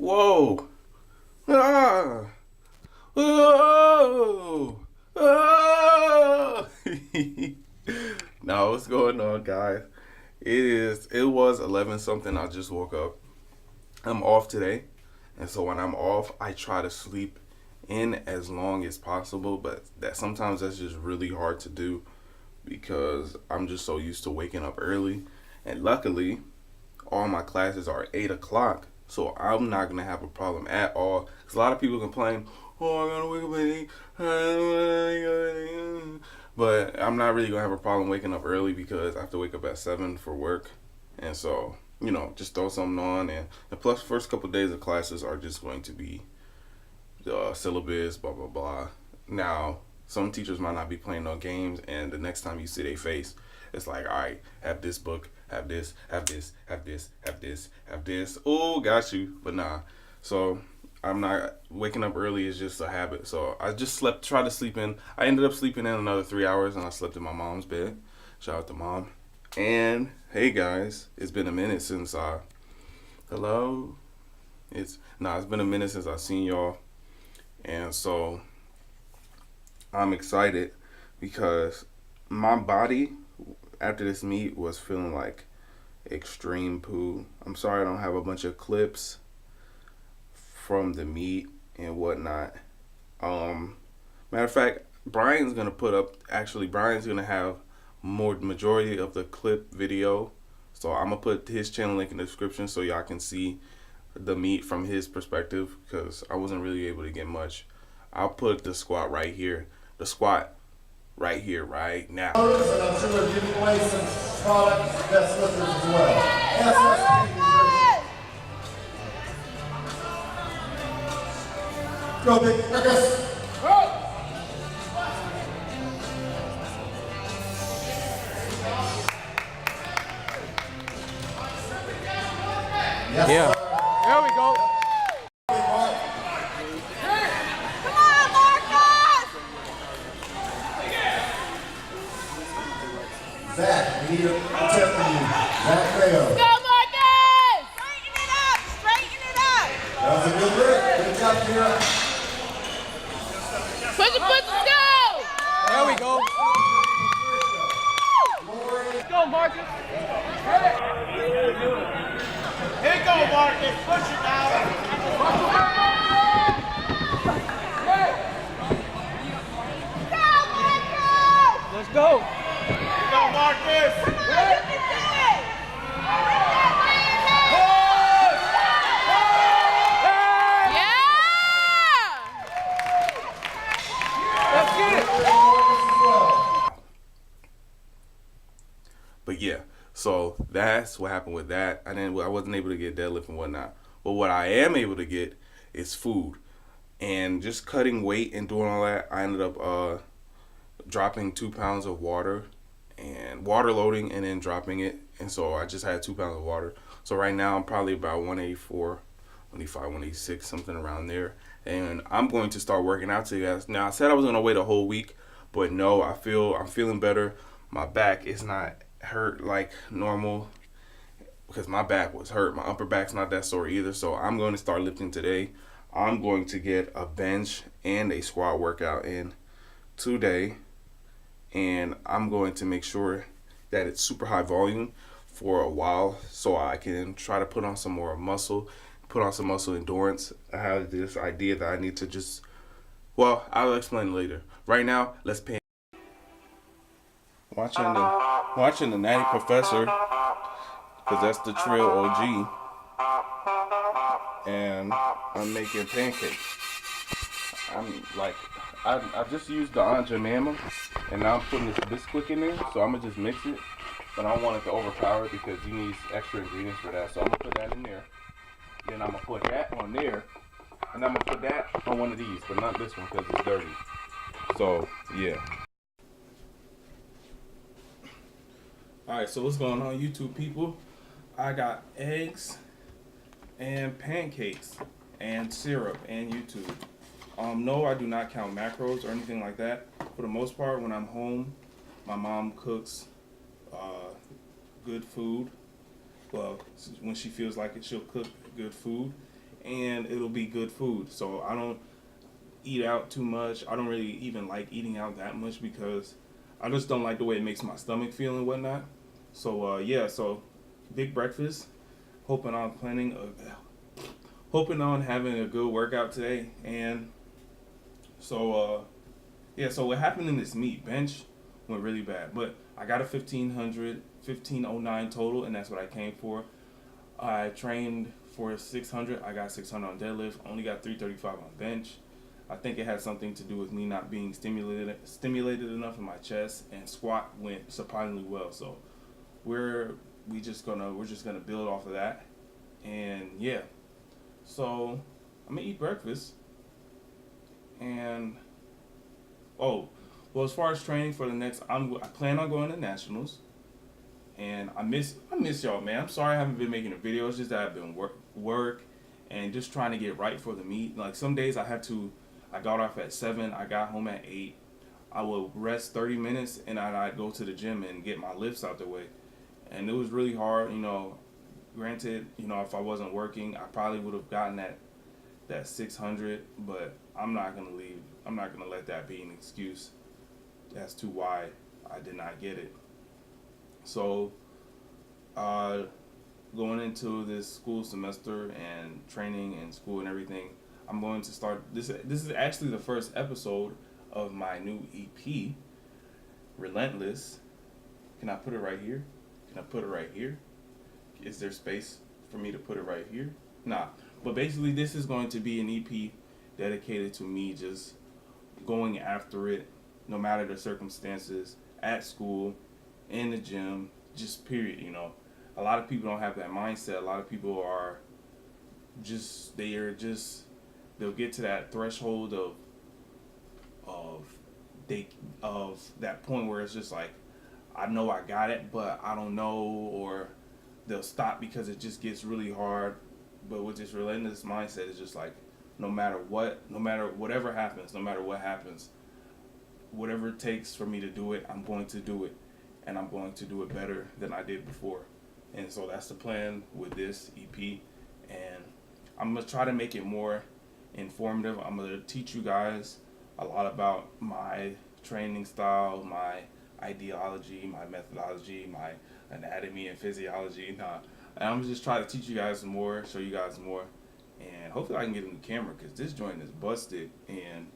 Whoa. Ah. Whoa. Ah. Now, what's going on, guys? It was 11 something. I just woke up. I'm off today. And so when I'm off, I try to sleep in as long as possible, but sometimes that's just really hard to do because I'm just so used to waking up early. And luckily, all my classes are 8 o'clock, so I'm not gonna have a problem at all. Cause a lot of people complain, "Oh, I gotta wake up at 8," but I'm not really gonna have a problem waking up early because I have to wake up at 7 for work, and so just throw something on, and plus, first couple of days of classes are just going to be syllabus, blah blah blah. Now, some teachers might not be playing no games, and the next time you see their face, it's like, all right, have this book, have this, have this, have this, have this, have this. Oh, got you. But nah. So I'm not waking up early is just a habit. So I just tried to sleep in. I ended up sleeping in another 3 hours, and I slept in my mom's bed. Shout out to mom. And hey guys, it's been a minute since hello. It's been a minute since I've seen y'all, and so I'm excited because my body after this meet was feeling like extreme poo. I'm sorry I don't have a bunch of clips from the meet and whatnot. Matter of fact, Brian's gonna have majority of the clip video. So I'm gonna put his channel link in the description so y'all can see the meet from his perspective because I wasn't really able to get much. I'll put the squat right here. The squat right here, right now. And I'm sure we're giving away some products, best slippers as well. Go, big Marcus. Yes, yeah. sir. There we go. Zach, we need a tip from you. Zach Mayo. Go, Marcus! Straighten it up! Straighten it up! That was a good grip. Good job, Kira. Push it, go! There we go. Let's go, Marcus. Here you go, Marcus. Push it now. Go, Marcus! Let's go. Here you go, Marcus. Come on, you can do it! Let's get it. But yeah, so that's what happened with that. I wasn't able to get deadlift and whatnot. But what I am able to get is food. And just cutting weight and doing all that, I ended up dropping 2 pounds of water and water loading and then dropping it. And so I just had 2 pounds of water. So right now I'm probably about 184, 185, 186, something around there. And I'm going to start working out today, guys. Now I said I was gonna wait a whole week, but no, I'm feeling better. My back is not hurt like normal because my back was hurt. My upper back's not that sore either. So I'm going to start lifting today. I'm going to get a bench and a squat workout in today, and I'm going to make sure that it's super high volume for a while so I can try to put on some more muscle, put on some muscle endurance. I have this idea that I need to I'll explain later. Right now, let's pay. Watching the Natty Professor, because that's the Trail OG, and I'm making pancakes. I just used the Aunt Jemima, and now I'm putting this Bisquick in there, so I'm gonna just mix it, but I don't want it to overpower it because you need extra ingredients for that. So I'm gonna put that in there, then I'm gonna put that on there, and I'm gonna put that on one of these, but not this one because it's dirty. So yeah. Alright, so what's going on, YouTube people? I got eggs and pancakes and syrup and YouTube. No, I do not count macros or anything like that. For the most part, when I'm home, my mom cooks good food. Well, when she feels like it, she'll cook good food. and it'll be good food. So I don't eat out too much. I don't really even like eating out that much because I just don't like the way it makes my stomach feel and whatnot. So yeah, so big breakfast. Hoping on having a good workout today. And so yeah, so what happened in this meet, bench went really bad, but I got a 1509 total, and that's what I came for. I trained for 600. I got 600 on deadlift. Only got 335 on bench. I think it had something to do with me not being stimulated enough in my chest, and squat went surprisingly well. So we're just gonna build off of that, and yeah. So I'm gonna eat breakfast, and well, as far as training for the next, I plan on going to nationals. And I miss y'all, man. I'm sorry I haven't been making a video. It's just that I've been work and just trying to get right for the meet. Like some days I got off at 7, I got home at 8. I would rest 30 minutes and I'd go to the gym and get my lifts out the way. And it was really hard, granted, if I wasn't working, I probably would have gotten that 600, but I'm not going to let that be an excuse as to why I did not get it. So, going into this school semester and training and school and everything, I'm going to start. This is actually the first episode of my new EP, Relentless. Can I put it right here? Can I put it right here? Is there space for me to put it right here? Nah. But basically, this is going to be an EP dedicated to me just going after it, no matter the circumstances, at school, in the gym, just period. A lot of people don't have that mindset. A lot of people are they'll get to that threshold of that point where it's just like, I know I got it, but I don't know, or they'll stop because it just gets really hard. But with this relentless mindset, it's just like, no matter whatever happens, no matter what happens, whatever it takes for me to do it, I'm going to do it. And I'm going to do it better than I did before. And so that's the plan with this EP. And I'm going to try to make it more informative. I'm going to teach you guys a lot about my training style, my ideology, my methodology, my anatomy and physiology. And I'm just trying to teach you guys more, show you guys more. And hopefully I can get a new camera because this joint is busted. And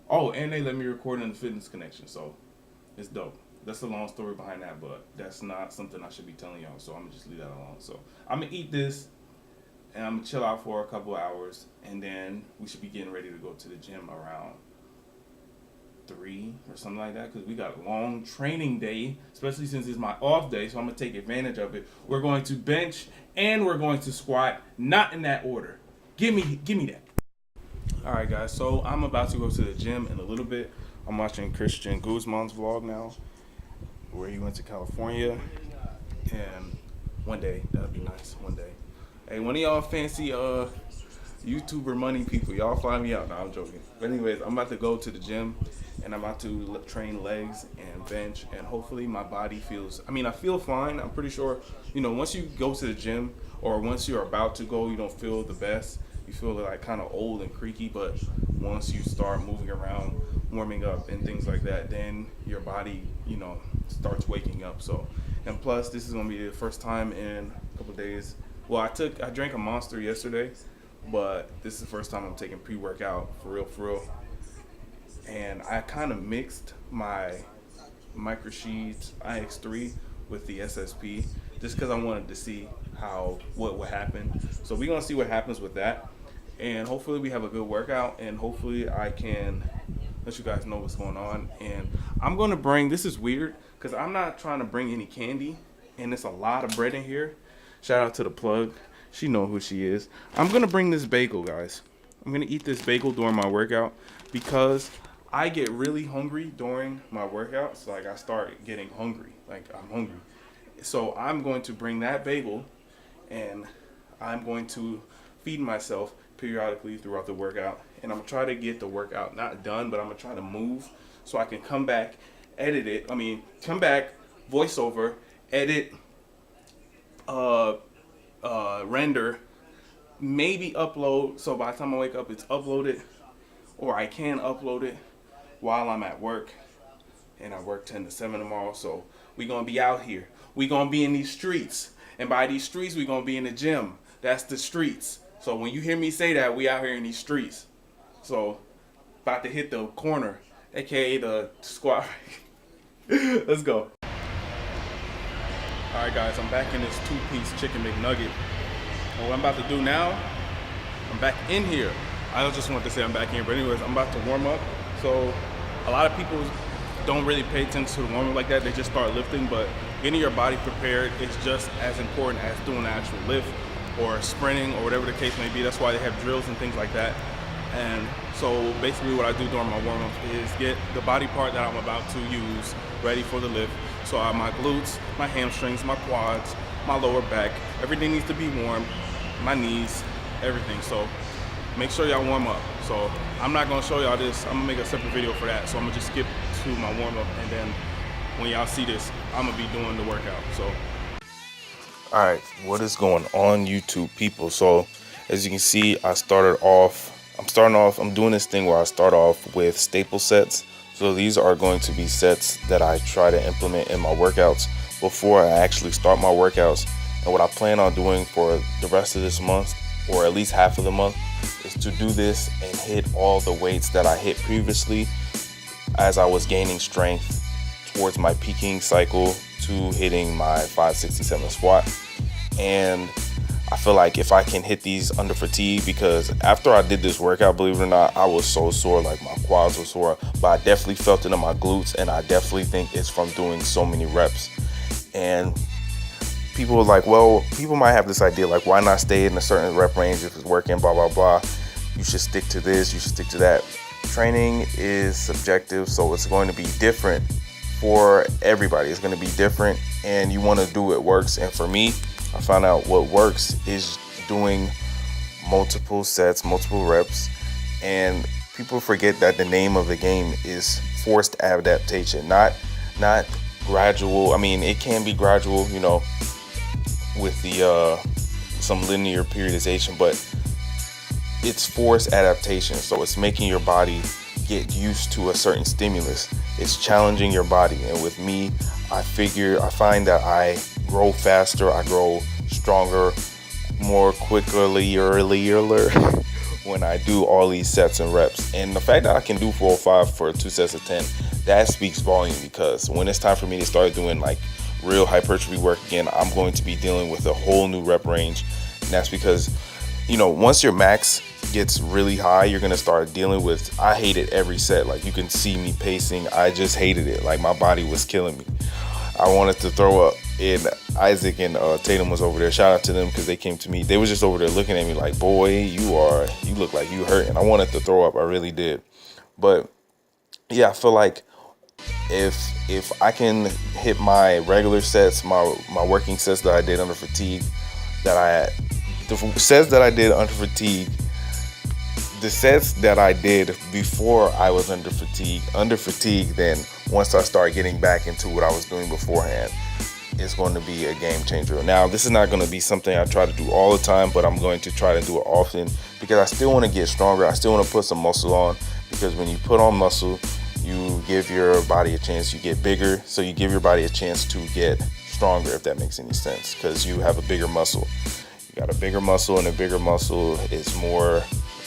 they let me record in the Fitness Connection. So it's dope. That's a long story behind that, but that's not something I should be telling y'all, so I'm going to just leave that alone. So I'm going to eat this, and I'm going to chill out for a couple of hours, and then we should be getting ready to go to the gym around 3 or something like that, because we got a long training day, especially since it's my off day, so I'm going to take advantage of it. We're going to bench, and we're going to squat, not in that order. Give me that. All right, guys, so I'm about to go to the gym in a little bit. I'm watching Christian Guzman's vlog now, where he went to California, and one day, that'll be nice, one day. Hey, one of y'all fancy YouTuber money people, y'all fly me out. No, I'm joking. But anyways, I'm about to go to the gym, and I'm about to train legs and bench, and hopefully my body I feel fine. I'm pretty sure, once you go to the gym, or once you're about to go, you don't feel the best. You feel like kind of old and creaky, but once you start moving around, warming up and things like that, then your body, starts waking up. So, and plus this is going to be the first time in a couple of days. Well, I drank a Monster yesterday, but this is the first time I'm taking pre-workout for real. And I kind of mixed my Micro Sheets IX3 with the SSP just because I wanted to see what would happen. So we're going to see what happens with that. And hopefully we have a good workout, and hopefully I can let you guys know what's going on. And I'm going to bring, this is weird because I'm not trying to bring any candy, and there's a lot of bread in here. Shout out to the plug. She know who she is. I'm going to bring this bagel, guys. I'm going to eat this bagel during my workout because I get really hungry during my workouts. Like I start getting hungry. Like I'm hungry. So I'm going to bring that bagel, and I'm going to feed myself periodically throughout the workout, and I'm gonna try to get the workout not done, but I'm gonna try to move so I can come back, edit it. Come back, voiceover, edit, render, maybe upload, so by the time I wake up it's uploaded, or I can upload it while I'm at work, and I work 10 to 7 tomorrow. So we gonna be out here, we gonna be in these streets, and by these streets we gonna be in the gym. That's the streets. So when you hear me say that, we out here in these streets. So about to hit the corner, aka the squat. Let's go. Alright guys, I'm back in this 2-piece chicken McNugget. And what I'm about to do now, I'm back in here. I just wanted to say I'm back in here, but anyways, I'm about to warm up. So a lot of people don't really pay attention to the warm up like that. They just start lifting, but getting your body prepared is just as important as doing the actual lift or sprinting or whatever the case may be. That's why they have drills and things like that. And so basically what I do during my warm-up is get the body part that I'm about to use ready for the lift. So I have my glutes, my hamstrings, my quads, my lower back, everything needs to be warm, my knees, everything. So make sure y'all warm up. So I'm not gonna show y'all this, I'm gonna make a separate video for that. So I'm gonna just skip to my warm-up, and then when y'all see this, I'm gonna be doing the workout. So all right, what is going on, YouTube people? So as you can see, I'm doing this thing where I start off with staple sets. So these are going to be sets that I try to implement in my workouts before I actually start my workouts. And what I plan on doing for the rest of this month, or at least half of the month, is to do this and hit all the weights that I hit previously as I was gaining strength towards my peaking cycle to hitting my 567 squat. And I feel like if I can hit these under fatigue, because after I did this workout, believe it or not, I was so sore, like my quads were sore, but I definitely felt it in my glutes, and I definitely think it's from doing so many reps. And people were like, well, people might have this idea, like, why not stay in a certain rep range if it's working, blah, blah, blah. You should stick to this, you should stick to that. Training is subjective, so it's going to be different for everybody. It's going to be different, and you want to do what works. And for me, I found out what works is doing multiple sets, multiple reps, and people forget that the name of the game is forced adaptation, not gradual. I mean, it can be gradual, you know, with the some linear periodization, but it's forced adaptation. So it's making your body get used to a certain stimulus. It's challenging your body, and with me, I find that I grow faster, I grow stronger, more quickly, earlier when I do all these sets and reps. And the fact that I can do 405 for 2 sets of 10, that speaks volume, because when it's time for me to start doing like real hypertrophy work again, I'm going to be dealing with a whole new rep range. And that's because, you know, once your max gets really high, you're gonna start dealing with, I hated every set. Like, you can see me pacing, I just hated it. Like, my body was killing me. I wanted to throw up, and Isaac and Tatum was over there. Shout out to them, because they came to me. They was just over there looking at me like, boy, you look like you hurt. And I wanted to throw up, I really did. But yeah, I feel like if I can hit my regular sets, my working sets that I did under fatigue, the sets that I did under fatigue, the sets that I did before I was under fatigue, then once I start getting back into what I was doing beforehand, it's going to be a game changer. Now, this is not going to be something I try to do all the time, but I'm going to try to do it often, because I still want to get stronger. I still want to put some muscle on, because when you put on muscle, you give your body a chance, you get bigger, so you give your body a chance to get stronger, if that makes any sense, because you have a bigger muscle. You got a bigger muscle, and a bigger muscle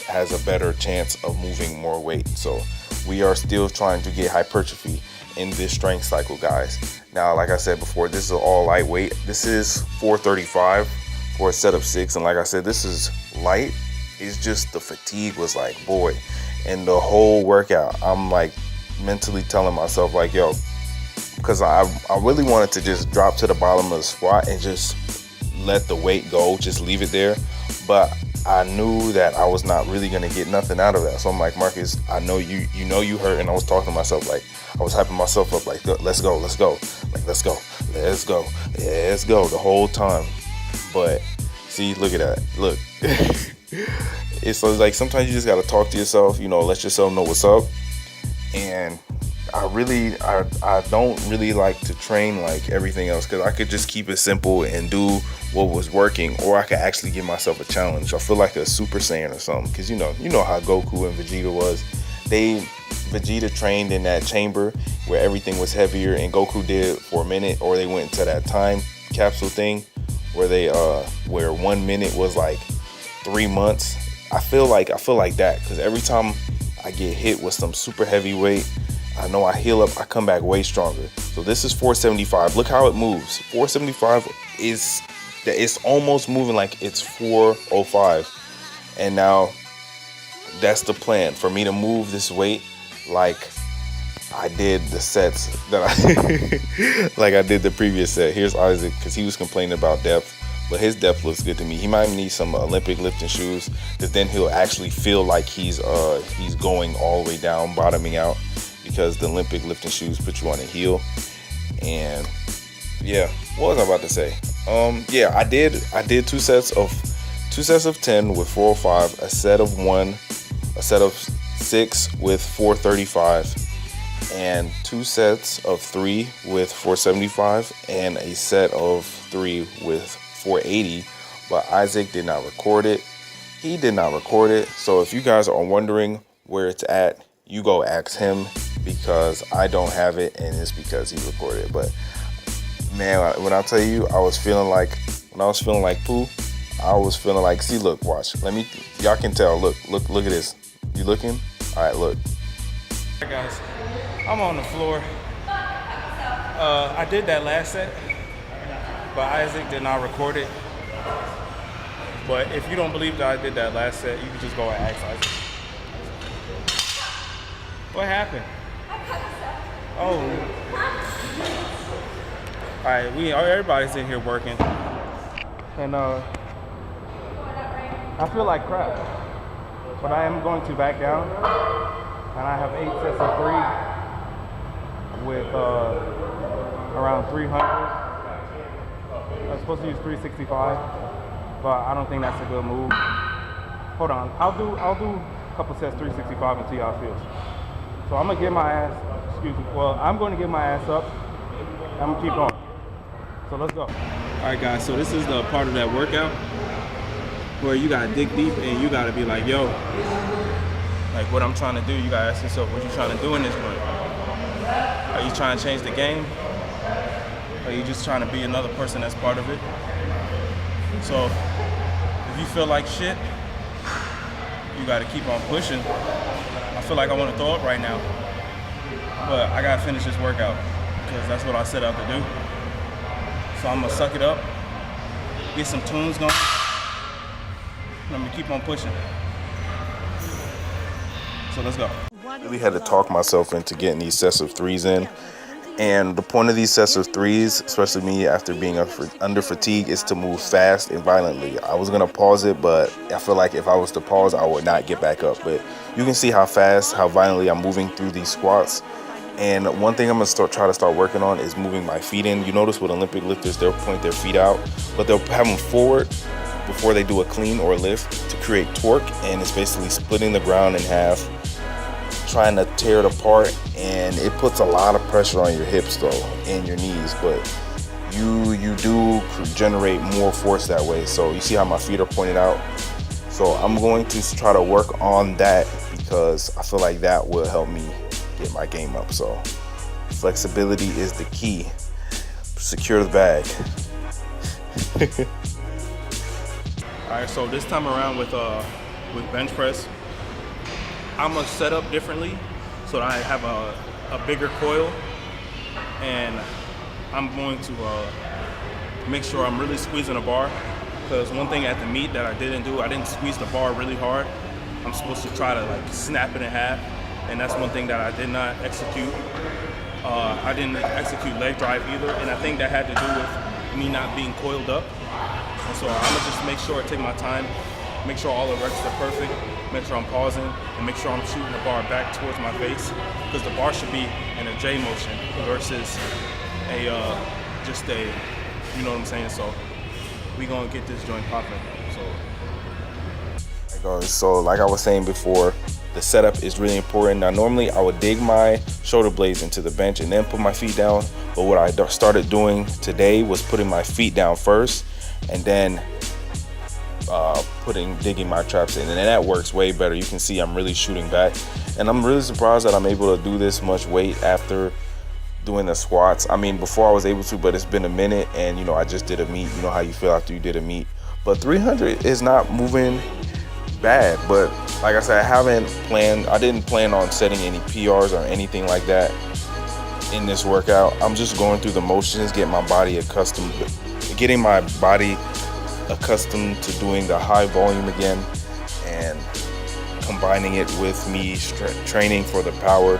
has a better chance of moving more weight. So we are still trying to get hypertrophy in this strength cycle, guys. Now, like I said before, this is all lightweight. This is 435 for a set of 6, and like I said, this is light. It's just the fatigue was like, boy. And the whole workout, I'm like mentally telling myself like, yo, because I really wanted to just drop to the bottom of the squat and just let the weight go, just leave it there. But I knew that I was not really going to get nothing out of that. So I'm like, Marcus, I know you hurt. And I was talking to myself, like, I was hyping myself up, like, let's go. Like, let's go the whole time. But see, look at that. Look, it's like sometimes you just got to talk to yourself, let yourself know what's up. And I don't really like to train like everything else, because I could just keep it simple and do what was working, or I could actually give myself a challenge. I feel like a Super Saiyan or something, because you know how Goku and Vegeta was. Vegeta trained in that chamber where everything was heavier, and Goku did for a minute, or they went to that time capsule thing where where 1 minute was like 3 months. I feel like that, because every time I get hit with some super heavy weight, I know I heal up, I come back way stronger. So this is 475. Look how it moves. 475 it's almost moving like it's 405. And now that's the plan, for me to move this weight like I did the sets that like I did the previous set. Here's Isaac, because he was complaining about depth, but his depth looks good to me. He might need some Olympic lifting shoes, because then he'll actually feel like he's going all the way down, bottoming out, because the Olympic lifting shoes put you on a heel. And yeah, what was I about to say? Yeah, I did two sets of 10 with 405, a set of 1, a set of 6 with 435, and 2 sets of 3 with 475, and a set of 3 with 480. But Isaac did not record it. He did not record it. So if you guys are wondering where it's at, you go ask him, because I don't have it, and it's because he recorded it. But man, when I tell you, I was feeling like poo. I was feeling like, see, look, watch. Y'all can tell. Look at this. You looking? All right, look. Hey guys, I'm on the floor. I did that last set, but Isaac did not record it. But if you don't believe that I did that last set, you can just go and ask Isaac. What happened? Oh. All right, everybody's in here working, and I feel like crap, but I am going to back down, and I have 8 sets of 3 with around 300. I'm supposed to use 365, but I don't think that's a good move. Hold on, I'll do a couple sets 365 and see how it feels. So I'm gonna get my ass, I'm going to get my ass up. I'm gonna keep going. So let's go. All right, guys. So this is the part of that workout where you gotta dig deep and you gotta be like, yo, like what I'm trying to do. You gotta ask yourself, what you trying to do in this one? Are you trying to change the game? Are you just trying to be another person that's part of it? So if you feel like shit, you gotta keep on pushing. I feel like I want to throw up right now, but I gotta finish this workout, because that's what I set out to do. So I'm gonna suck it up, get some tunes going, and I'm gonna keep on pushing. So let's go. I really had to talk myself into getting these sets of 3s in. And the point of these sets of 3s, especially me after being under fatigue, is to move fast and violently. I was gonna pause it, but I feel like if I was to pause, I would not get back up. But you can see how fast, how violently I'm moving through these squats. And one thing I'm gonna try to start working on is moving my feet in. You notice with Olympic lifters, they'll point their feet out, but they'll have them forward before they do a clean or a lift to create torque. And it's basically splitting the ground in half, trying to tear it apart, and it puts a lot of pressure on your hips though and your knees, but you do generate more force that way. So you see how my feet are pointed out? So I'm going to try to work on that, because I feel like that will help me get my game up. So flexibility is the key. Secure the bag. All right, so this time around with bench press, I'm gonna set up differently so that I have a bigger coil, and I'm going to make sure I'm really squeezing the bar, because one thing at the meet that I didn't do, I didn't squeeze the bar really hard. I'm supposed to try to like snap it in half, and that's one thing that I did not execute. I didn't execute leg drive either, and I think that had to do with me not being coiled up. And so I'm gonna just make sure I take my time, make sure all the reps are perfect, make sure I'm pausing, and make sure I'm shooting the bar back towards my face, because the bar should be in a J motion versus just a, you know what I'm saying? So we gonna get this joint popping. So like I was saying before, the setup is really important. Now normally I would dig my shoulder blades into the bench and then put my feet down, but what I started doing today was putting my feet down first and then digging my traps in, and then that works way better. You can see I'm really shooting back, and I'm really surprised that I'm able to do this much weight after doing the squats. I mean, before I was able to, but it's been a minute, and you know, I just did a meet. You know how you feel after you did a meet. But 300 is not moving bad, but like I said, I didn't plan on setting any PRs or anything like that in this workout. I'm just going through the motions, getting my body accustomed to doing the high volume again, and combining it with me training for the power.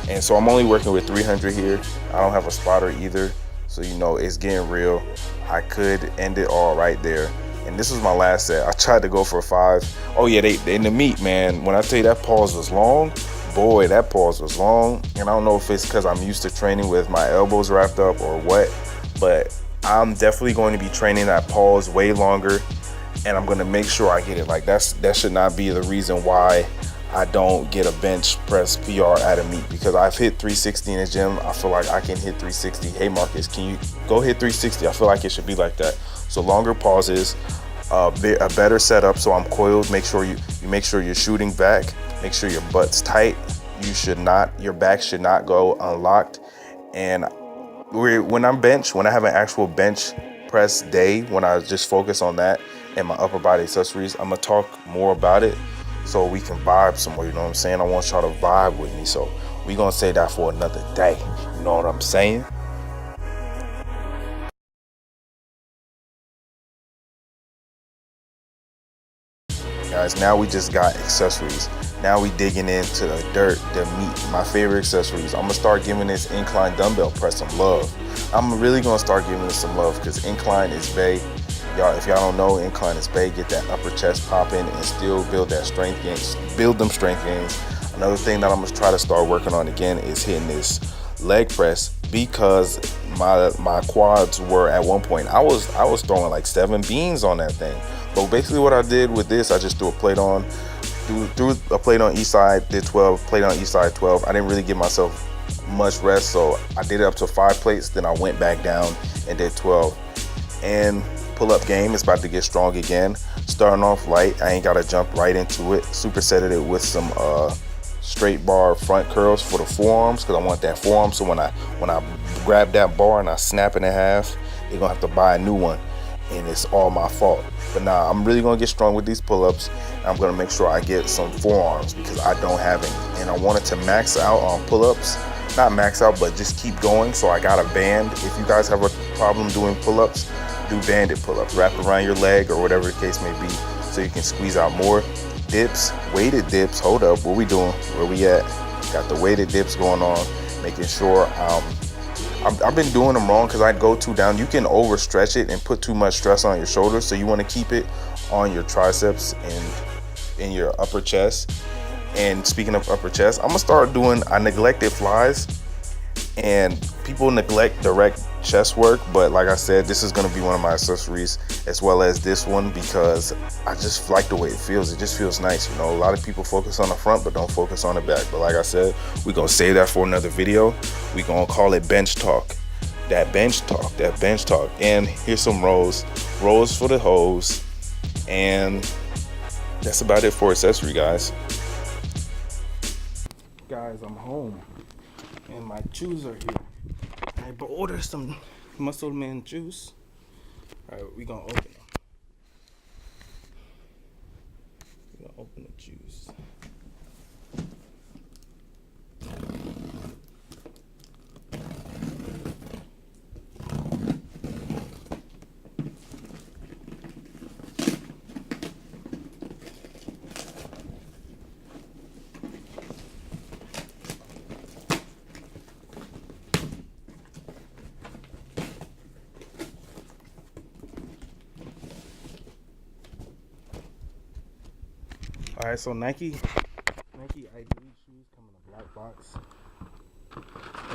And so I'm only working with 300 here. I don't have a spotter either, so you know, it's getting real. I could end it all right there. And this was my last set. I tried to go for 5. Oh yeah, they in the meet, man, when I tell you that pause was long, boy, that pause was long. And I don't know if it's because I'm used to training with my elbows wrapped up or what, but I'm definitely going to be training that pause way longer, and I'm going to make sure I get it. Like that should not be the reason why I don't get a bench press PR at a meet, because I've hit 360 in the gym. I feel like I can hit 360. Hey Marcus, can you go hit 360? I feel like it should be like that. So longer pauses, a better setup. So I'm coiled. Make sure you're shooting back. Make sure your butt's tight. Your back should not go unlocked. And when I have an actual bench press day, when I just focus on that and my upper body accessories, I'm gonna talk more about it so we can vibe some more. You know what I'm saying? I want y'all to vibe with me, so we gonna say that for another day. You know what I'm saying? Guys, now we just got accessories. Now we digging into the dirt, the meat, my favorite accessories. I'm gonna start giving this incline dumbbell press some love. I'm really gonna start giving it some love, because incline is bae. Y'all, if y'all don't know, incline is bae. Get that upper chest popping and still build that strength gains. Build them strength gains. Another thing that I'm gonna try to start working on again is hitting this leg press, because my quads were at one point, I was throwing like 7 beans on that thing. But basically what I did with this, I just threw a plate on. Threw a plate on each side, did 12, plate on each side, 12. I didn't really give myself much rest, so I did it up to 5 plates, then I went back down and did 12. And pull-up game is about to get strong again. Starting off light, I ain't gotta jump right into it. Supersetted it with some straight bar front curls for the forearms, because I want that forearm, so when I grab that bar and I snap it in half, you're gonna have to buy a new one, and it's all my fault. But nah, I'm really gonna get strong with these pull-ups. I'm gonna make sure I get some forearms, because I don't have any, and I wanted to max out on pull-ups. Not max out, but just keep going. So I got a band. If you guys have a problem doing pull-ups, do banded pull-ups. Wrap around your leg or whatever the case may be, so you can squeeze out more. Dips, weighted dips. Hold up, what we doing? Where we at? Got the weighted dips going on, making sure I've been doing them wrong, because I go too down. You can overstretch it and put too much stress on your shoulders, so you want to keep it on your triceps and in your upper chest. And speaking of upper chest, I'm gonna start doing, I neglected flies, and people neglect direct chest work, but like I said, this is gonna be one of my accessories, as well as this one, because I just like the way it feels. It just feels nice, you know. A lot of people focus on the front but don't focus on the back. But like I said, we're gonna save that for another video. We're gonna call it bench talk. That bench talk. And here's some rows for the hoes, and that's about it for accessory, guys. Guys, I'm home and my shoes are here. I ordered some MuscleMan juice. All right, we gonna open them. We're gonna open the juice. All right, so Nike ID shoes come in a black box. And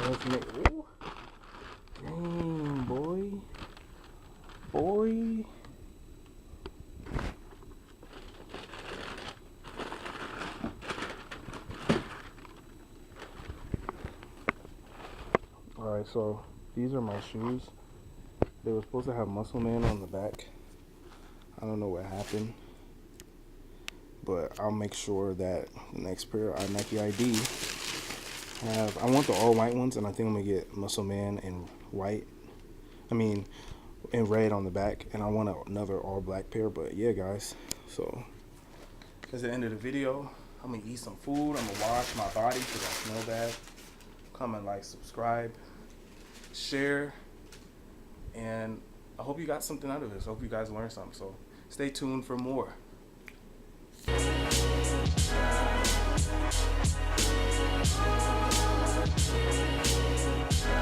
let's make, ooh, dang, boy. so these are my shoes. They were supposed to have MuscleMan on the back. I don't know what happened, but I'll make sure that the next pair I Nike ID have. I want the all white ones, and I think I'm gonna get MuscleMan in white. I mean, in red on the back, and I want another all black pair. But yeah, guys. So that's the end of the video. I'm gonna eat some food. I'm gonna wash my body because I smell bad. Comment, like, subscribe, share, and I hope you got something out of this. I hope you guys learned something. So stay tuned for more.